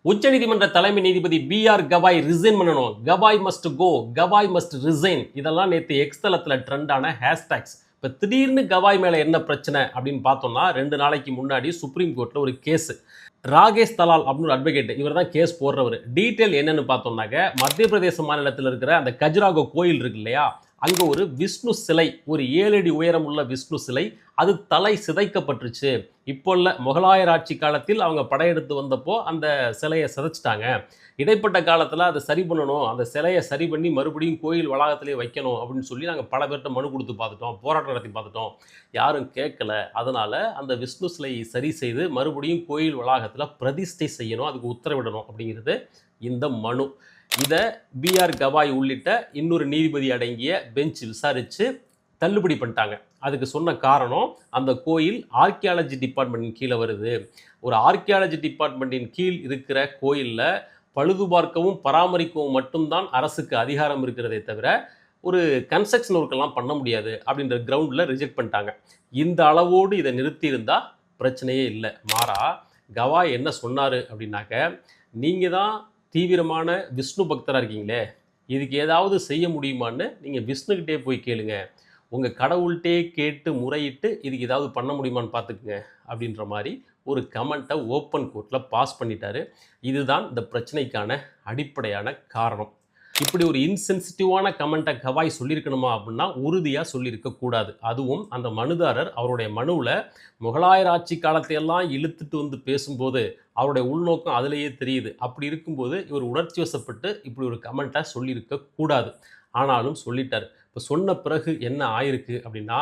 உச்சநீதிமன்ற தலைமை நீதிபதி பி.ஆர். கவாய் ரிசைன் பண்ணணும். Gavai must go, Gavai must resign. இதெல்லாம் நேற்று எக்ஸ் தளத்தில் ட்ரெண்டான ஹேஷ்டாக்ஸ். இப்போ திடீர்னு கவாய் மேலே என்ன பிரச்சனை அப்படின்னு பார்த்தோம்னா 2 நாளைக்கு முன்னாடி சுப்ரீம் கோர்ட்டில் ஒரு கேஸு. ராகேஷ் தலால் அப்படின்னு ஒரு அட்வொகேட், இவர் தான் கேஸ் போடுறவர். டீட்டெயில் என்னன்னு பார்த்தோம்னாக்க மத்திய பிரதேச மாநிலத்தில் இருக்கிற அந்த கஜுராகோ கோயில் இருக்கு இல்லையா, அங்கே ஒரு விஷ்ணு சிலை, ஒரு 7 அடி உயரம் உள்ள விஷ்ணு சிலை, அது தலை சிதைக்கப்பட்டுருச்சு. இப்போ இல்லை, முகலாயர் ஆட்சி காலத்தில் அவங்க படையெடுத்து வந்தப்போ அந்த சிலையை சிதைச்சிட்டாங்க. இடைப்பட்ட காலத்தில் அதை சரி பண்ணணும், அந்த சிலையை சரி பண்ணி மறுபடியும் கோயில் வளாகத்திலே வைக்கணும் அப்படின்னு சொல்லி நாங்கள் பல பேர்கிட்ட மனு கொடுத்து பார்த்துட்டோம், போராட்டம் நடத்தி பார்த்துட்டோம், யாரும் கேட்கல. அதனால் அந்த விஷ்ணு சிலையை சரி செய்து மறுபடியும் கோயில் வளாகத்தில் பிரதிஷ்டை செய்யணும், அதுக்கு உத்தரவிடணும் அப்படிங்கிறது இந்த மனு. இதை பி.ஆர். கவாய் உள்ளிட்ட இன்னொரு நீதிபதி அடங்கிய பெஞ்ச் விசாரித்து தள்ளுபடி பண்ணிட்டாங்க. அதுக்கு சொன்ன காரணம், அந்த கோயில் ஆர்கியாலஜி டிபார்ட்மெண்ட்டின் கீழே வருது. ஒரு ஆர்கியாலஜி டிபார்ட்மெண்ட்டின் கீழ் இருக்கிற கோயிலில் பழுது பார்க்கவும் பராமரிக்கவும் மட்டும்தான் அரசுக்கு அதிகாரம் இருக்கிறதே தவிர ஒரு கன்ஸ்ட்ரக்ஷன் ஒர்க்கெல்லாம் பண்ண முடியாது அப்படின்ற கிரவுண்டில் ரிஜெக்ட் பண்ணிட்டாங்க. இந்த அளவோடு இதை நிறுத்தியிருந்தால் பிரச்சனையே இல்லை. மாறா கவாய் என்ன சொன்னார் அப்படின்னாக்க, நீங்கள் தான் தீவிரமான விஷ்ணு பக்தராக இருக்கீங்களே, இதுக்கு ஏதாவது செய்ய முடியுமான்னு நீங்கள் விஷ்ணுக்கிட்டே போய் கேளுங்க, உங்கள் கடவுள்கிட்டே கேட்டு முறையிட்டு இதுக்கு ஏதாவது பண்ண முடியுமான்னு பார்த்துக்குங்க அப்படின்ற மாதிரி ஒரு கமெண்ட்டை ஓப்பன் கோர்ட்டில் பாஸ் பண்ணிட்டாரு. இதுதான் இந்த பிரச்சனைக்கான அடிப்படையான காரணம். இப்படி ஒரு இன்சென்சிட்டிவான கமெண்ட்டை கவாய் சொல்லியிருக்கணுமா அப்படின்னா உறுதியாக சொல்லியிருக்கக்கூடாது. அதுவும் அந்த மனுதாரர் அவருடைய மனுவில் முகலாயர் ஆட்சி காலத்தையெல்லாம் இழுத்துட்டு வந்து பேசும்போது அவருடைய உள்நோக்கம் அதிலேயே தெரியுது. அப்படி இருக்கும்போது இவர் உணர்ச்சி வசப்பட்டு இப்படி ஒரு கமெண்ட்டை சொல்லியிருக்கக்கூடாது. ஆனாலும் சொல்லிட்டார். இப்போ சொன்ன பிறகு என்ன ஆயிருக்கு அப்படின்னா,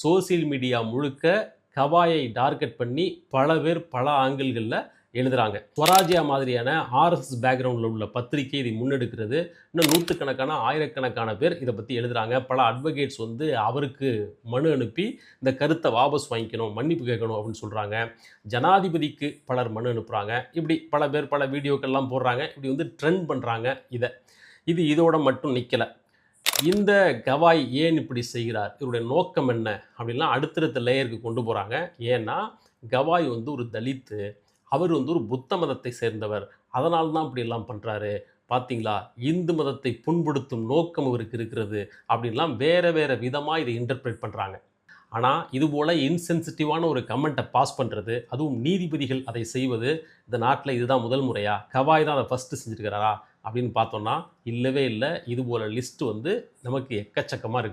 சோசியல் மீடியா முழுக்க கவாயை டார்கெட் பண்ணி பல பேர் பல ஆங்கிள்களில் எழுதுகிறாங்க. ஸ்வராஜ்யா மாதிரியான ஆர்எஸ்எஸ் பேக்ரவுண்டில் உள்ள பத்திரிகை இதை முன்னெடுக்கிறது. இன்னும் நூற்றுக்கணக்கான ஆயிரக்கணக்கான பேர் இதை பற்றி எழுதுகிறாங்க. பல அட்வொகேட்ஸ் வந்து அவருக்கு மனு அனுப்பி இந்த கருத்தை வாபஸ் வாங்கிக்கணும், மன்னிப்பு கேட்கணும் அப்படின்னு சொல்கிறாங்க. ஜனாதிபதிக்கு பலர் மனு அனுப்புகிறாங்க. இப்படி பல பேர் பல வீடியோக்கள்லாம் போடுறாங்க. இப்படி வந்து ட்ரெண்ட் பண்ணுறாங்க. இதோட மட்டும் நிற்கலை. இந்த கவாய் ஏன் இப்படி செய்கிறார், இவருடைய நோக்கம் என்ன அப்படின்லாம் அடுத்தடுத்த லேயருக்கு கொண்டு போகிறாங்க. ஏன்னா கவாய் வந்து ஒரு தலித்து, அவர் வந்து ஒரு புத்த மதத்தை சேர்ந்தவர், அதனால தான் இப்படி எல்லாம் பண்ணுறாரு. பார்த்தீங்களா, இந்து மதத்தை புண்படுத்தும் நோக்கம் இவருக்கு இருக்கிறது அப்படின்லாம் வேறு வேறு விதமாக இதை இன்டர்பிரேட் பண்ணுறாங்க. ஆனால் இதுபோல் இன்சென்சிட்டிவான ஒரு கமெண்ட்டை பாஸ் பண்ணுறது, அதுவும் நீதிபதிகள் அதை செய்வது இந்த நாட்டில் இதுதான் முதல் முறையா? கவாய் தான் அதை ஃபஸ்ட்டு செஞ்சுருக்கிறாரா அப்படின்னு பார்த்தோன்னா இல்லவே இல்லை. இதுபோல் லிஸ்ட்டு வந்து நமக்கு எக்கச்சக்கமாக இருக்குது.